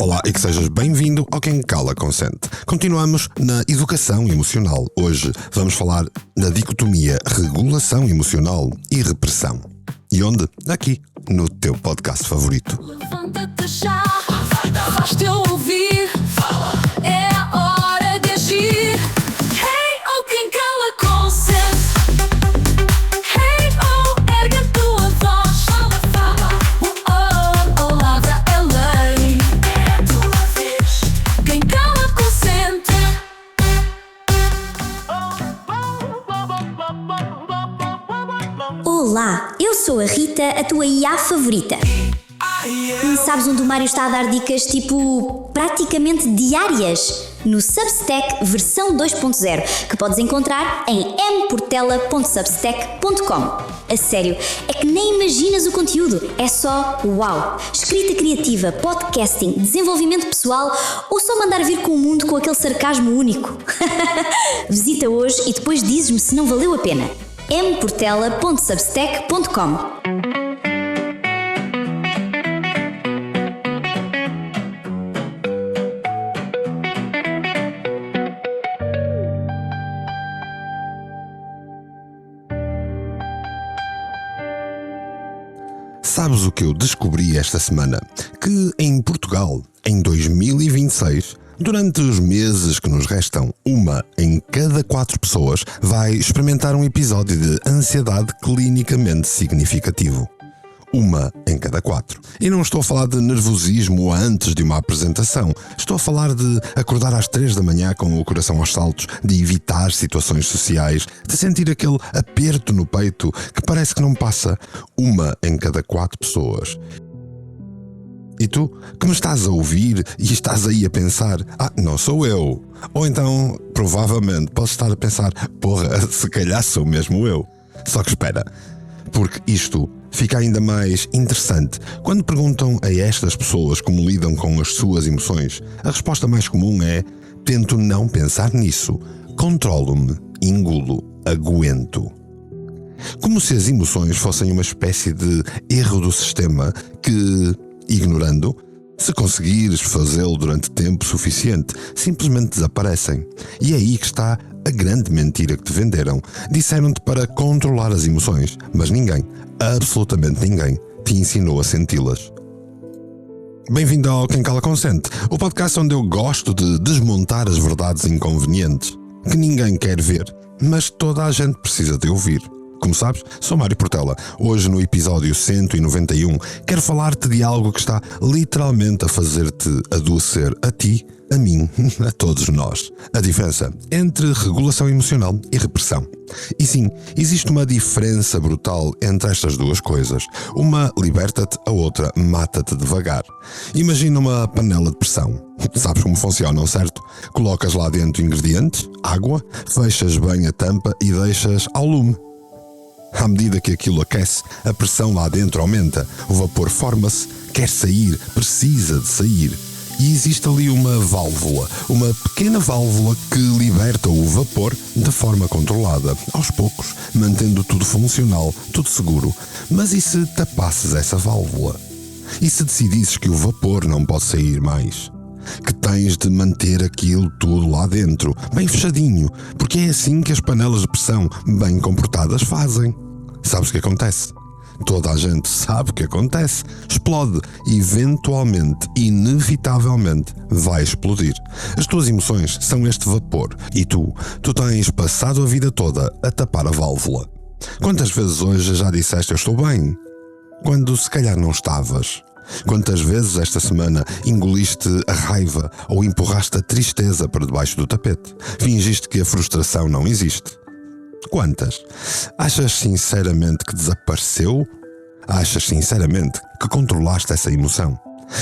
Olá e que sejas bem-vindo ao Quem Cala Consente. Continuamos na educação emocional. Hoje vamos falar da dicotomia regulação emocional e repressão. E onde? Aqui, no teu podcast favorito. Levanta-te já, faz-te ouvir, é a hora de agir. Hey, oh, quem cala consente. Hey, oh, ergue a tua voz. Fala, oh, palavra é lei. É a tua vez. Quem cala consente. Olá, eu sou a Rita, a tua IA favorita. Sabes onde o Mário está a dar dicas tipo praticamente diárias? No Substack versão 2.0, que podes encontrar em mportela.substack.com. A sério, é que nem imaginas o conteúdo, é só uau! Escrita criativa, podcasting, desenvolvimento pessoal ou só mandar vir com o mundo com aquele sarcasmo único? Visita hoje e depois dizes-me se não valeu a pena. mportela.substack.com. Sabes o que eu descobri esta semana? Que em Portugal, em 2026, durante os meses que nos restam, 1 em cada 4 pessoas vai experimentar um episódio de ansiedade clinicamente significativo. 1 em cada 4. E não estou a falar de nervosismo antes de uma apresentação. Estou a falar de acordar às 3 da manhã com o coração aos saltos, de evitar situações sociais, de sentir aquele aperto no peito que parece que não passa. 1 em cada 4 pessoas. E tu, que me estás a ouvir e estás aí a pensar, não sou eu. Ou então, provavelmente, podes estar a pensar, porra, se calhar sou mesmo eu. Só que espera, porque isto fica ainda mais interessante quando perguntam a estas pessoas como lidam com as suas emoções. A resposta mais comum é: tento não pensar nisso, controlo-me, engulo, aguento. Como se as emoções fossem uma espécie de erro do sistema que, ignorando, se conseguires fazê-lo durante tempo suficiente, simplesmente desaparecem. E é aí que está a grande mentira que te venderam. Disseram-te para controlar as emoções, mas ninguém, absolutamente ninguém, te ensinou a senti-las. Bem-vindo ao Quem Cala Consente, o podcast onde eu gosto de desmontar as verdades inconvenientes, que ninguém quer ver, mas toda a gente precisa de ouvir. Como sabes, sou Mário Portela. Hoje, no episódio 191, quero falar-te de algo que está literalmente a fazer-te adoecer a ti, a mim, a todos nós. A diferença entre regulação emocional e repressão. E sim, existe uma diferença brutal entre estas duas coisas. Uma liberta-te, a outra mata-te devagar. Imagina uma panela de pressão. Sabes como funcionam, certo? Colocas lá dentro ingredientes, água, fechas bem a tampa e deixas ao lume. À medida que aquilo aquece, a pressão lá dentro aumenta, o vapor forma-se, quer sair, precisa de sair. E existe ali uma válvula, uma pequena válvula que liberta o vapor de forma controlada, aos poucos, mantendo tudo funcional, tudo seguro. Mas e se tapasses essa válvula? E se decidisses que o vapor não pode sair mais? Que tens de manter aquilo tudo lá dentro, bem fechadinho, porque é assim que as panelas de pressão bem comportadas fazem. Sabes o que acontece? Toda a gente sabe o que acontece. Explode. Eventualmente, inevitavelmente, vai explodir. As tuas emoções são este vapor e tu tens passado a vida toda a tapar a válvula. Quantas vezes hoje já disseste eu estou bem? Quando se calhar não estavas. Quantas vezes esta semana engoliste a raiva ou empurraste a tristeza para debaixo do tapete? Fingiste que a frustração não existe? Quantas? Achas sinceramente que desapareceu? Achas sinceramente que controlaste essa emoção?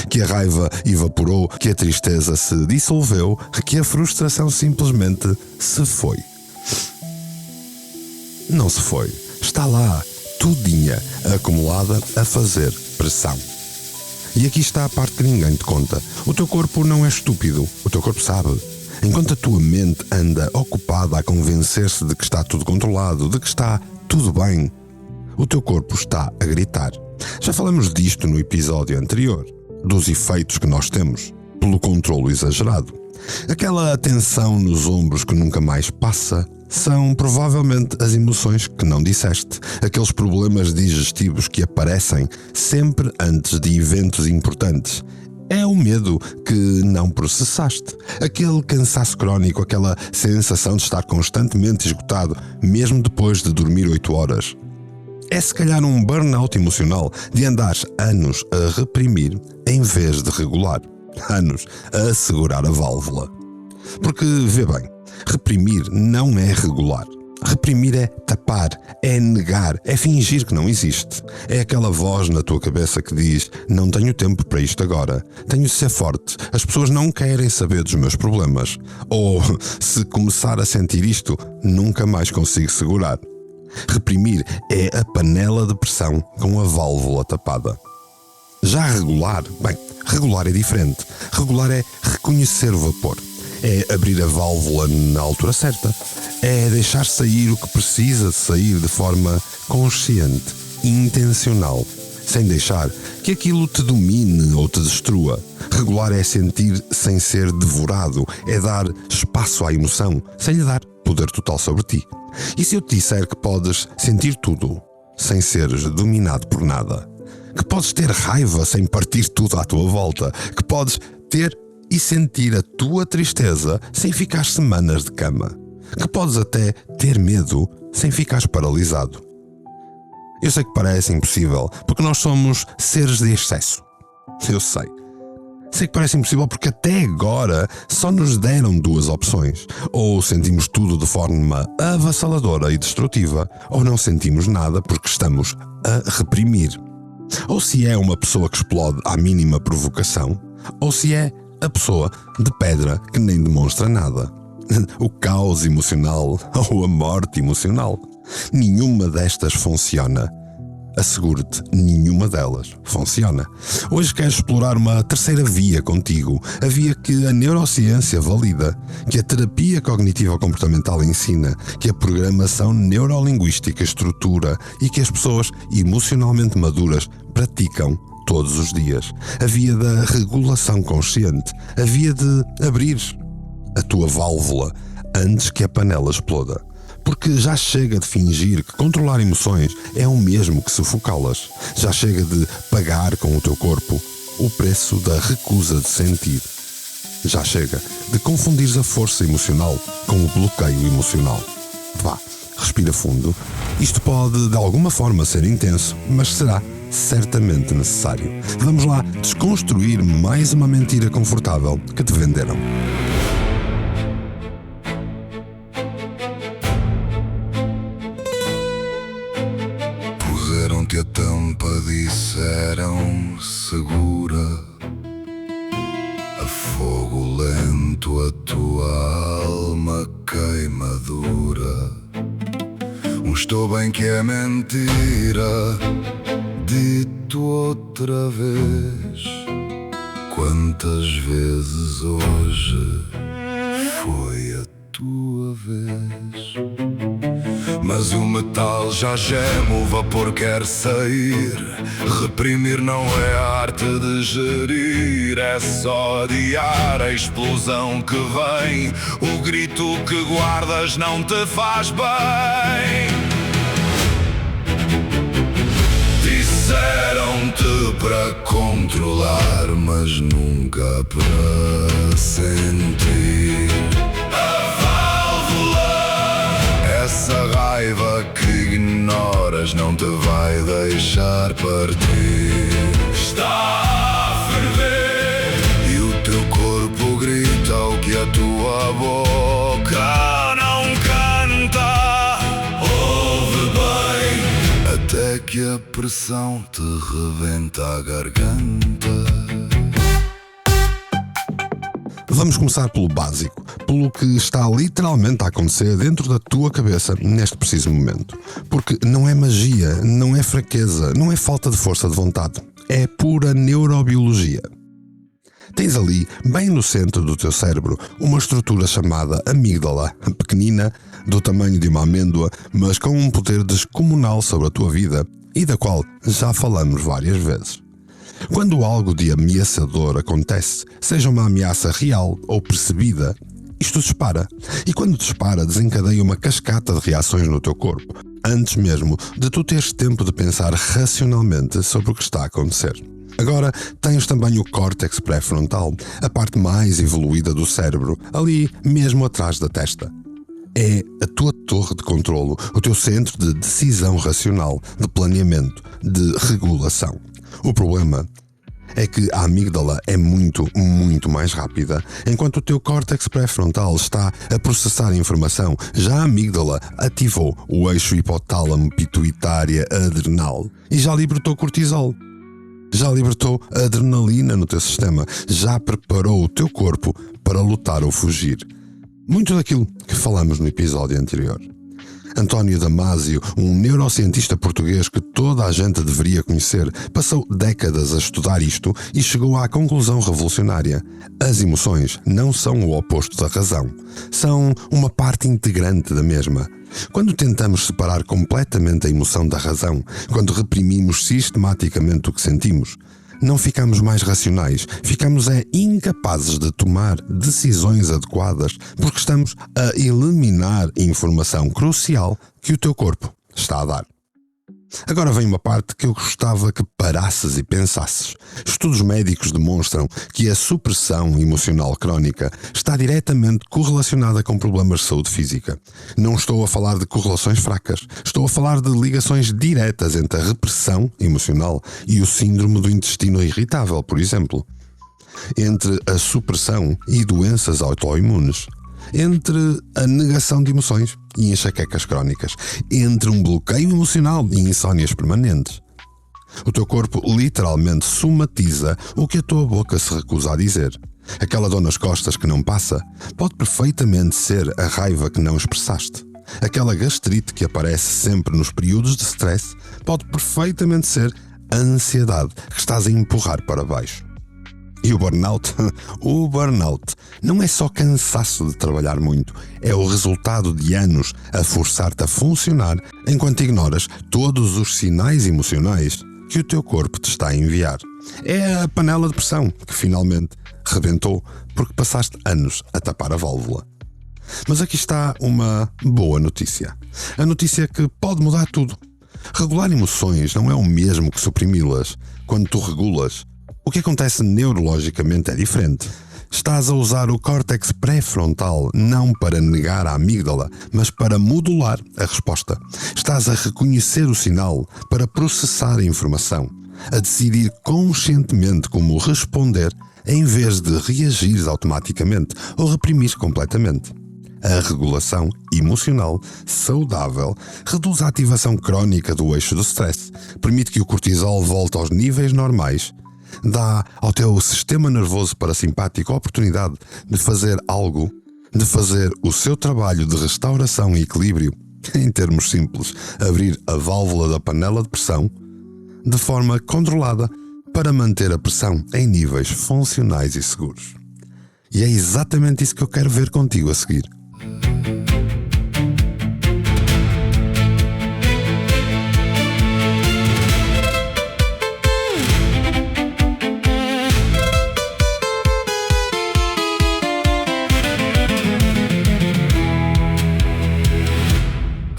Que a raiva evaporou, que a tristeza se dissolveu, que a frustração simplesmente se foi? Não se foi. Está lá, tudinha, acumulada a fazer pressão. E aqui está a parte que ninguém te conta. O teu corpo não é estúpido. O teu corpo sabe. Enquanto a tua mente anda ocupada a convencer-se de que está tudo controlado, de que está tudo bem, o teu corpo está a gritar. Já falamos disto no episódio anterior, dos efeitos que nós temos. pelo controlo exagerado. Aquela tensão nos ombros que nunca mais passa são provavelmente as emoções que não disseste, aqueles problemas digestivos que aparecem sempre antes de eventos importantes. É o medo que não processaste, aquele cansaço crónico, aquela sensação de estar constantemente esgotado, mesmo depois de dormir 8 horas. É se calhar um burnout emocional de andares anos a reprimir em vez de regular, anos a segurar a válvula. Porque, vê bem, reprimir não é regular. Reprimir é tapar, é negar, é fingir que não existe. É aquela voz na tua cabeça que diz: não tenho tempo para isto agora, tenho de ser forte, as pessoas não querem saber dos meus problemas. Ou, se começar a sentir isto, nunca mais consigo segurar. Reprimir é a panela de pressão com a válvula tapada. Já regular, bem, regular é diferente. Regular é reconhecer o vapor. É abrir a válvula na altura certa. É deixar sair o que precisa de sair de forma consciente, intencional, sem deixar que aquilo te domine ou te destrua. Regular é sentir sem ser devorado, é dar espaço à emoção, sem lhe dar poder total sobre ti. E se eu te disser que podes sentir tudo, sem seres dominado por nada? Que podes ter raiva sem partir tudo à tua volta? Que podes ter e sentir a tua tristeza sem ficar semanas de cama? Que podes até ter medo sem ficares paralisado? Eu sei que parece impossível, porque nós somos seres de excesso. Eu sei. Sei que parece impossível porque até agora só nos deram 2 opções. Ou sentimos tudo de forma avassaladora e destrutiva, ou não sentimos nada porque estamos a reprimir. Ou se é uma pessoa que explode à mínima provocação, ou se é a pessoa de pedra que nem demonstra nada. O caos emocional ou a morte emocional. Nenhuma destas funciona. Asseguro-te, nenhuma delas funciona. Hoje quero explorar uma terceira via contigo, a via que a neurociência valida, que a terapia cognitivo-comportamental ensina, que a programação neurolinguística estrutura e que as pessoas emocionalmente maduras praticam todos os dias. A via da regulação consciente, a via de abrir a tua válvula antes que a panela exploda. Porque já chega de fingir que controlar emoções é o mesmo que sufocá-las. Já chega de pagar com o teu corpo o preço da recusa de sentir. Já chega de confundires a força emocional com o bloqueio emocional. Vá, respira fundo. Isto pode de alguma forma ser intenso, mas será certamente necessário. Vamos lá desconstruir mais uma mentira confortável que te venderam. Puseram-te a tampa, disseram segura. A fogo lento a tua alma queimadura. Estou bem que é mentira, dito outra vez. Quantas vezes hoje foi a tua vez? Mas o metal já geme, o vapor quer sair. Reprimir não é a arte de gerir, é só adiar a explosão que vem. O grito que guardas não te faz bem. Disseram-te para controlar, mas nunca para sentir. Essa raiva que ignoras não te vai deixar partir. Está a ferver e o teu corpo grita o que a tua boca não canta. Ouve bem, até que a pressão te rebenta a garganta. Vamos começar pelo básico, pelo que está literalmente a acontecer dentro da tua cabeça neste preciso momento. Porque não é magia, não é fraqueza, não é falta de força de vontade. É pura neurobiologia. Tens ali, bem no centro do teu cérebro, uma estrutura chamada amígdala, pequenina, do tamanho de uma amêndoa, mas com um poder descomunal sobre a tua vida e da qual já falamos várias vezes. Quando algo de ameaçador acontece, seja uma ameaça real ou percebida, isto dispara. E quando dispara, desencadeia uma cascata de reações no teu corpo, antes mesmo de tu teres tempo de pensar racionalmente sobre o que está a acontecer. Agora, tens também o córtex pré-frontal, a parte mais evoluída do cérebro, ali mesmo atrás da testa. É a tua torre de controlo, o teu centro de decisão racional, de planeamento, de regulação. O problema é que a amígdala é muito, muito mais rápida. Enquanto o teu córtex pré-frontal está a processar a informação, já a amígdala ativou o eixo hipotálamo pituitária adrenal e já libertou cortisol. Já libertou adrenalina no teu sistema, já preparou o teu corpo para lutar ou fugir. Muito daquilo que falamos no episódio anterior. António Damasio, um neurocientista português que toda a gente deveria conhecer, passou décadas a estudar isto e chegou à conclusão revolucionária. As emoções não são o oposto da razão, são uma parte integrante da mesma. Quando tentamos separar completamente a emoção da razão, quando reprimimos sistematicamente o que sentimos, não ficamos mais racionais, ficamos incapazes de tomar decisões adequadas porque estamos a eliminar informação crucial que o teu corpo está a dar. Agora vem uma parte que eu gostava que parasses e pensasses. Estudos médicos demonstram que a supressão emocional crónica está diretamente correlacionada com problemas de saúde física. Não estou a falar de correlações fracas, estou a falar de ligações diretas entre a repressão emocional e o síndrome do intestino irritável, por exemplo. Entre a supressão e doenças autoimunes. Entre a negação de emoções e enxaquecas crónicas, entre um bloqueio emocional e insónias permanentes. O teu corpo literalmente somatiza o que a tua boca se recusa a dizer. Aquela dor nas costas que não passa pode perfeitamente ser a raiva que não expressaste. Aquela gastrite que aparece sempre nos períodos de stress pode perfeitamente ser a ansiedade que estás a empurrar para baixo. E o burnout? O burnout não é só cansaço de trabalhar muito, é o resultado de anos a forçar-te a funcionar enquanto ignoras todos os sinais emocionais que o teu corpo te está a enviar. É a panela de pressão que finalmente rebentou porque passaste anos a tapar a válvula. Mas aqui está uma boa notícia. A notícia que pode mudar tudo. Regular emoções não é o mesmo que suprimi-las. Quando tu regulas, o que acontece neurologicamente é diferente. Estás a usar o córtex pré-frontal não para negar a amígdala, mas para modular a resposta. Estás a reconhecer o sinal para processar a informação, a decidir conscientemente como responder em vez de reagir automaticamente ou reprimir completamente. A regulação emocional saudável reduz a ativação crónica do eixo do stress, permite que o cortisol volte aos níveis normais, dá ao teu sistema nervoso parasimpático a oportunidade de fazer algo, de fazer o seu trabalho de restauração e equilíbrio, em termos simples, abrir a válvula da panela de pressão de forma controlada para manter a pressão em níveis funcionais e seguros. E é exatamente isso que eu quero ver contigo a seguir.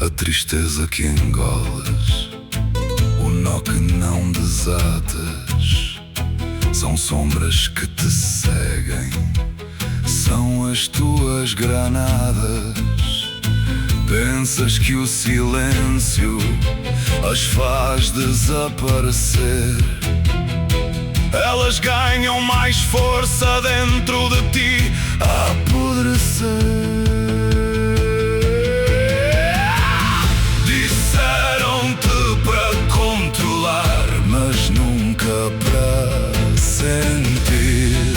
A tristeza que engoles, o nó que não desatas, são sombras que te seguem, são as tuas granadas. Pensas que o silêncio as faz desaparecer. Elas ganham mais força dentro de ti a apodrecer. Para sentir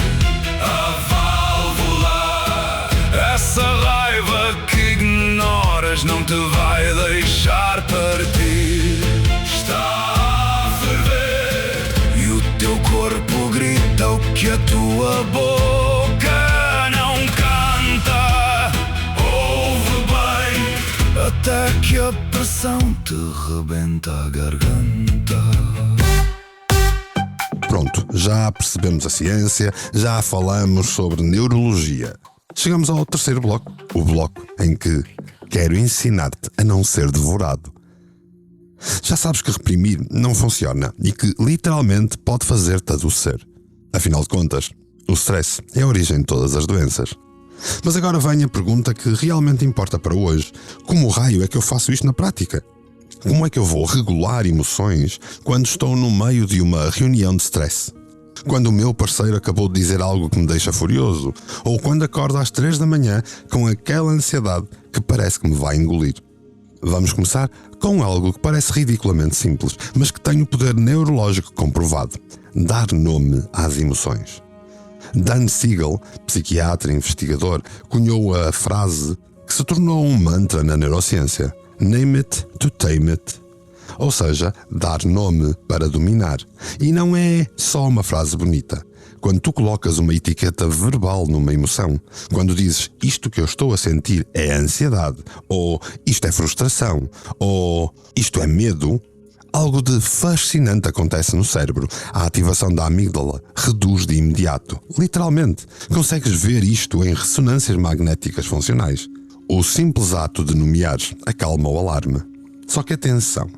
a válvula, essa raiva que ignoras não te vai deixar partir. Está a ferver e o teu corpo grita o que a tua boca não canta. Ouve bem, até que a pressão te rebenta a garganta. Pronto, já percebemos a ciência, já falamos sobre neurologia. Chegamos ao terceiro bloco, o bloco em que quero ensinar-te a não ser devorado. Já sabes que reprimir não funciona e que literalmente pode fazer-te adoecer. Afinal de contas, o stress é a origem de todas as doenças. Mas agora vem a pergunta que realmente importa para hoje. Como raio é que eu faço isto na prática? Como é que eu vou regular emoções quando estou no meio de uma reunião de stress? Quando o meu parceiro acabou de dizer algo que me deixa furioso? Ou quando acordo às 3 da manhã com aquela ansiedade que parece que me vai engolir? Vamos começar com algo que parece ridiculamente simples, mas que tem o poder neurológico comprovado: dar nome às emoções. Dan Siegel, psiquiatra e investigador, cunhou a frase que se tornou um mantra na neurociência: name it to tame it. Ou seja, dar nome para dominar. E não é só uma frase bonita. Quando tu colocas uma etiqueta verbal numa emoção, quando dizes isto que eu estou a sentir é ansiedade, ou isto é frustração, ou isto é medo, algo de fascinante acontece no cérebro. A ativação da amígdala reduz de imediato. Literalmente, consegues ver isto em ressonâncias magnéticas funcionais. O simples ato de nomear acalma o alarme. Só que atenção,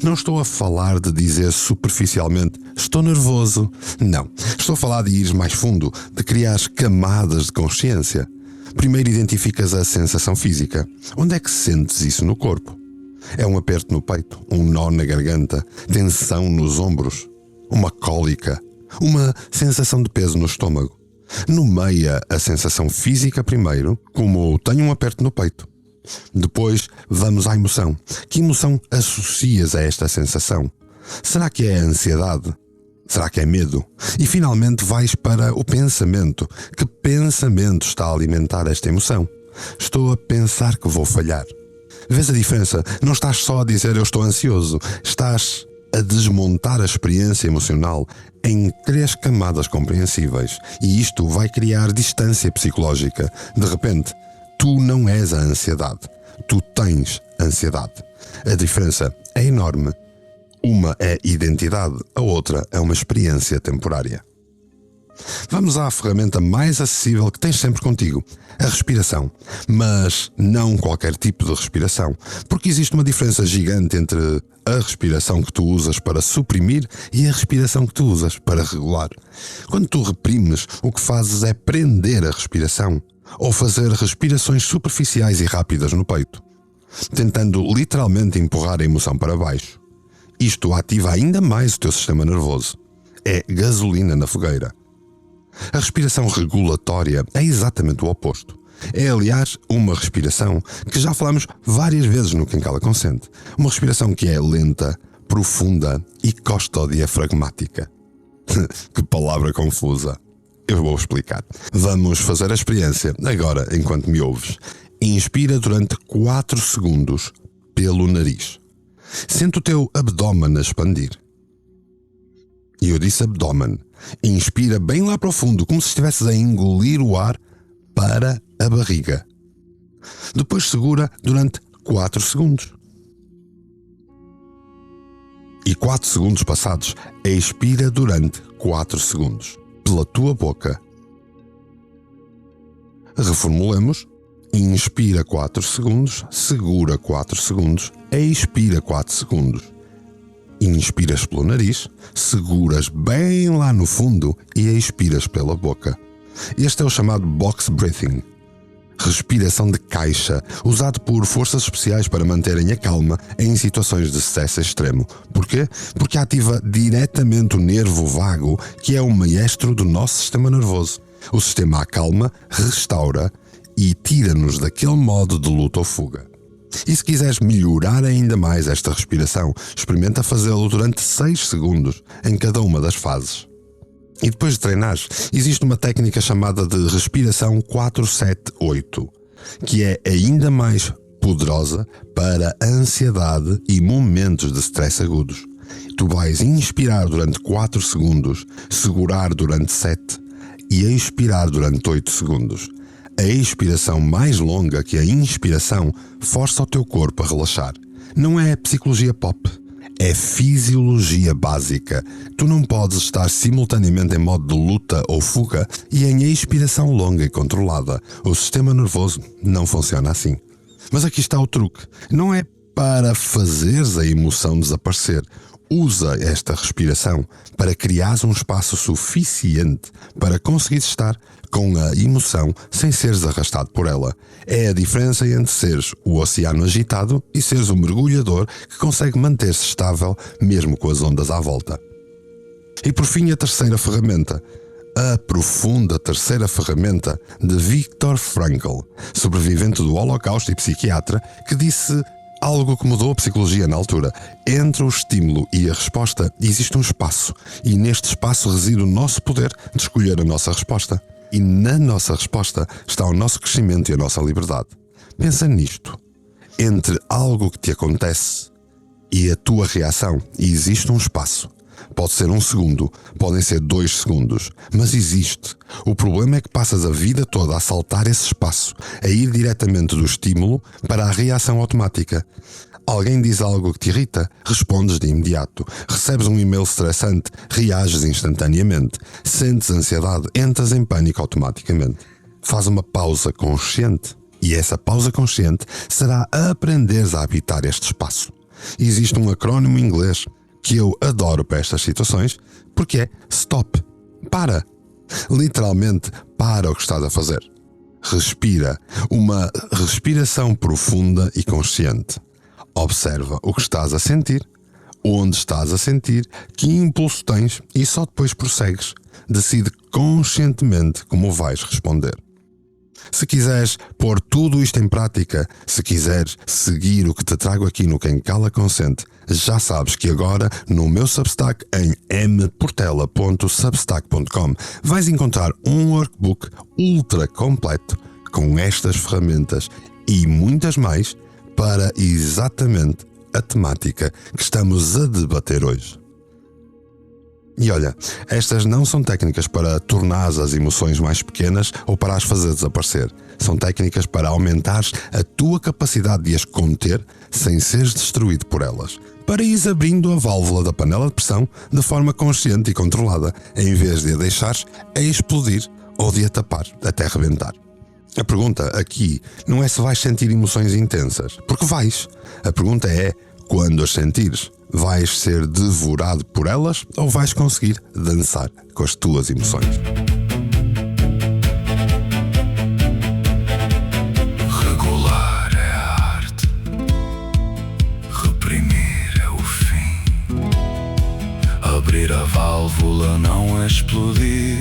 não estou a falar de dizer superficialmente estou nervoso. Não, estou a falar de ir mais fundo, de criar camadas de consciência. Primeiro identificas a sensação física. Onde é que sentes isso no corpo? É um aperto no peito, um nó na garganta, tensão nos ombros, uma cólica, uma sensação de peso no estômago. Nomeia a sensação física primeiro, como tenho um aperto no peito. Depois vamos à emoção. Que emoção associas a esta sensação? Será que é ansiedade? Será que é medo? E finalmente vais para o pensamento. Que pensamento está a alimentar esta emoção? Estou a pensar que vou falhar. Vês a diferença? Não estás só a dizer eu estou ansioso. Estás a desmontar a experiência emocional em 3 camadas compreensíveis. E isto vai criar distância psicológica. De repente, tu não és a ansiedade. Tu tens ansiedade. A diferença é enorme. Uma é identidade, a outra é uma experiência temporária. Vamos à ferramenta mais acessível que tens sempre contigo, a respiração. Mas não qualquer tipo de respiração, porque existe uma diferença gigante entre a respiração que tu usas para suprimir e a respiração que tu usas para regular. Quando tu reprimes, o que fazes é prender a respiração ou fazer respirações superficiais e rápidas no peito, tentando literalmente empurrar a emoção para baixo. Isto ativa ainda mais o teu sistema nervoso. É gasolina na fogueira. A respiração regulatória é exatamente o oposto. É, aliás, uma respiração que já falamos várias vezes no Quem Cala Consente. Uma respiração que é lenta, profunda e costodiafragmática. Que palavra confusa. Eu vou explicar. Vamos fazer a experiência agora enquanto me ouves. Inspira durante 4 segundos pelo nariz. Sente o teu abdômen a expandir. E eu disse abdômen. Inspira bem lá para o fundo, como se estivesses a engolir o ar para a barriga. Depois segura durante 4 segundos. E 4 segundos passados, expira durante 4 segundos. Pela tua boca. Reformulemos. Inspira 4 segundos, segura 4 segundos, expira 4 segundos. Inspiras pelo nariz, seguras bem lá no fundo e expiras pela boca. Este é o chamado box breathing. Respiração de caixa, usado por forças especiais para manterem a calma em situações de stress extremo. Porquê? Porque ativa diretamente o nervo vago, que é o maestro do nosso sistema nervoso. O sistema acalma, restaura e tira-nos daquele modo de luta ou fuga. E se quiseres melhorar ainda mais esta respiração, experimenta fazê-lo durante 6 segundos em cada uma das fases. E depois de treinares, existe uma técnica chamada de respiração 4-7-8, que é ainda mais poderosa para a ansiedade e momentos de stress agudos. Tu vais inspirar durante 4 segundos, segurar durante 7 e expirar durante 8 segundos. A expiração mais longa que a inspiração força o teu corpo a relaxar. Não é psicologia pop. É fisiologia básica. Tu não podes estar simultaneamente em modo de luta ou fuga e em expiração longa e controlada. O sistema nervoso não funciona assim. Mas aqui está o truque. Não é para fazeres a emoção desaparecer. Usa esta respiração para criares um espaço suficiente para conseguires estar com a emoção sem seres arrastado por ela. É a diferença entre seres o oceano agitado e seres o mergulhador que consegue manter-se estável mesmo com as ondas à volta. E por fim, a terceira ferramenta. A profunda terceira ferramenta de Viktor Frankl, sobrevivente do Holocausto e psiquiatra, que disse algo que mudou a psicologia na altura. Entre o estímulo e a resposta existe um espaço, e neste espaço reside o nosso poder de escolher a nossa resposta. E na nossa resposta está o nosso crescimento e a nossa liberdade. Pensa nisto. Entre algo que te acontece e a tua reação existe um espaço. Pode ser 1 segundo, podem ser 2 segundos, mas existe. O problema é que passas a vida toda a saltar esse espaço, a ir diretamente do estímulo para a reação automática. Alguém diz algo que te irrita, respondes de imediato. Recebes um e-mail estressante, reages instantaneamente. Sentes ansiedade, entras em pânico automaticamente. Faz uma pausa consciente, e essa pausa consciente será aprenderes a habitar este espaço. Existe um acrónimo em inglês que eu adoro para estas situações, porque é STOP. Para. Literalmente, para o que estás a fazer. Respira. Uma respiração profunda e consciente. Observa o que estás a sentir, onde estás a sentir, que impulso tens e só depois prossegues. Decide conscientemente como vais responder. Se quiseres pôr tudo isto em prática, se quiseres seguir o que te trago aqui no Quem Cala Consente, já sabes que agora no meu Substack em mportela.substack.com vais encontrar um workbook ultra completo com estas ferramentas e muitas mais para exatamente a temática que estamos a debater hoje. E olha, estas não são técnicas para tornar as emoções mais pequenas ou para as fazer desaparecer. São técnicas para aumentares a tua capacidade de as conter sem seres destruído por elas. Para ires abrindo a válvula da panela de pressão de forma consciente e controlada, em vez de a deixares a explodir ou de a tapar até rebentar. A pergunta aqui não é se vais sentir emoções intensas, porque vais. A pergunta é, quando as sentires, vais ser devorado por elas ou vais conseguir dançar com as tuas emoções? Regular é a arte, reprimir é o fim. Abrir a válvula não é explodir,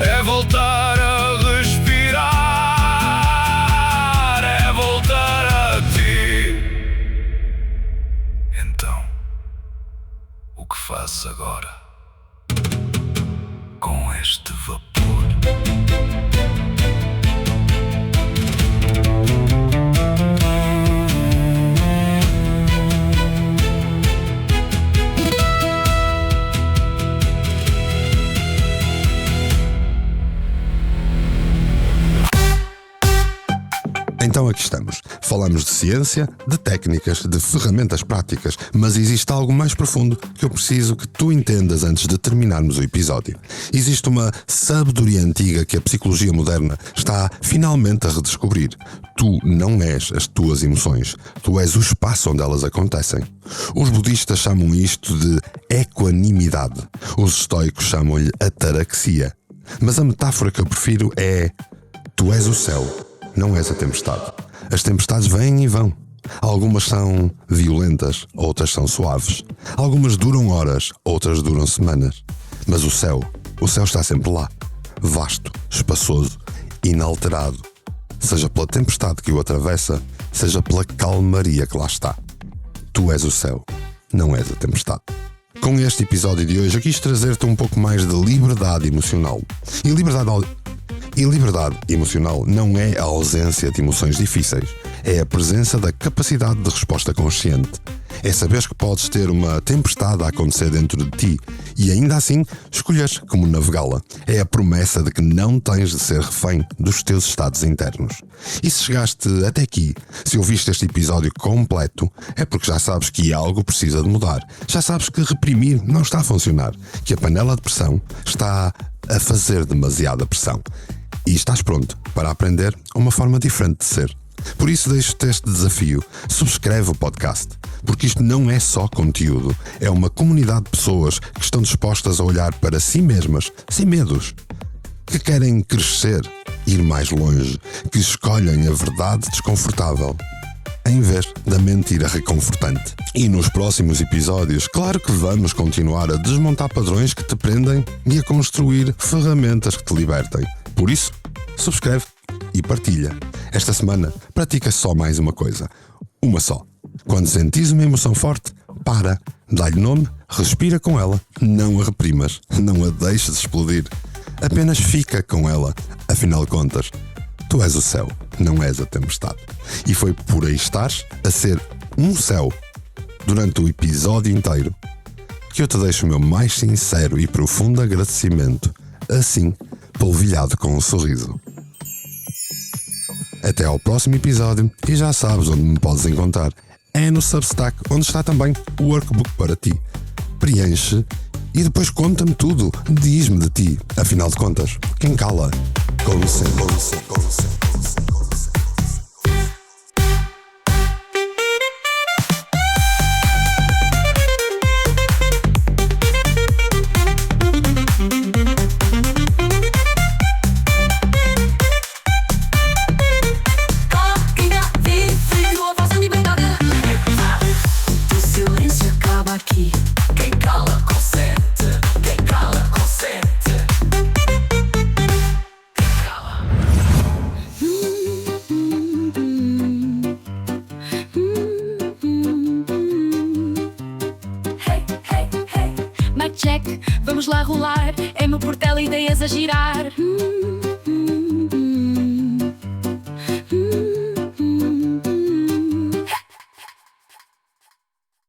é voltar a respirar, é voltar a ti. Então, o que fazes agora com este vapor? Então aqui estamos. Falamos de ciência, de técnicas, de ferramentas práticas, mas existe algo mais profundo que eu preciso que tu entendas antes de terminarmos o episódio. Existe uma sabedoria antiga que a psicologia moderna está finalmente a redescobrir. Tu não és as tuas emoções, tu és o espaço onde elas acontecem. Os budistas chamam isto de equanimidade. Os estoicos chamam-lhe ataraxia. Mas a metáfora que eu prefiro é: tu és o céu, não és a tempestade. As tempestades vêm e vão. Algumas são violentas, outras são suaves. Algumas duram horas, outras duram semanas. Mas o céu está sempre lá. Vasto, espaçoso, inalterado. Seja pela tempestade que o atravessa, seja pela calmaria que lá está. Tu és o céu, não és a tempestade. Com este episódio de hoje eu quis trazer-te um pouco mais de liberdade emocional. E liberdade emocional não é a ausência de emoções difíceis, é a presença da capacidade de resposta consciente. É saberes que podes ter uma tempestade a acontecer dentro de ti e ainda assim escolheres como navegá-la. É a promessa de que não tens de ser refém dos teus estados internos. E se chegaste até aqui, se ouviste este episódio completo, é porque já sabes que algo precisa de mudar. Já sabes que reprimir não está a funcionar, que a panela de pressão está a fazer demasiada pressão. E estás pronto para aprender uma forma diferente de ser. Por isso deixo-te este desafio. Subscreve o podcast, porque isto não é só conteúdo, é uma comunidade de pessoas que estão dispostas a olhar para si mesmas, sem medos, que querem crescer, ir mais longe, que escolhem a verdade desconfortável, em vez da mentira reconfortante. E nos próximos episódios, claro que vamos continuar a desmontar padrões que te prendem e a construir ferramentas que te libertem. Por isso, subscreve e partilha. Esta semana, pratica só mais uma coisa. Uma só. Quando sentires uma emoção forte, para, dá-lhe nome, respira com ela, não a reprimas, não a deixes explodir. Apenas fica com ela. Afinal de contas, tu és o céu, não és a tempestade. E foi por aí estares a ser um céu durante o episódio inteiro que eu te deixo o meu mais sincero e profundo agradecimento, assim, polvilhado com um sorriso. Até ao próximo episódio e já sabes onde me podes encontrar. É no Substack, onde está também o workbook para ti. Preenche e depois conta-me tudo. Diz-me de ti. Afinal de contas, quem cala, consente. Aqui, quem cala consente, quem cala consente, quem cala. Hey, hey, hey, mic check, vamos lá rolar, é meu portela ideias a girar.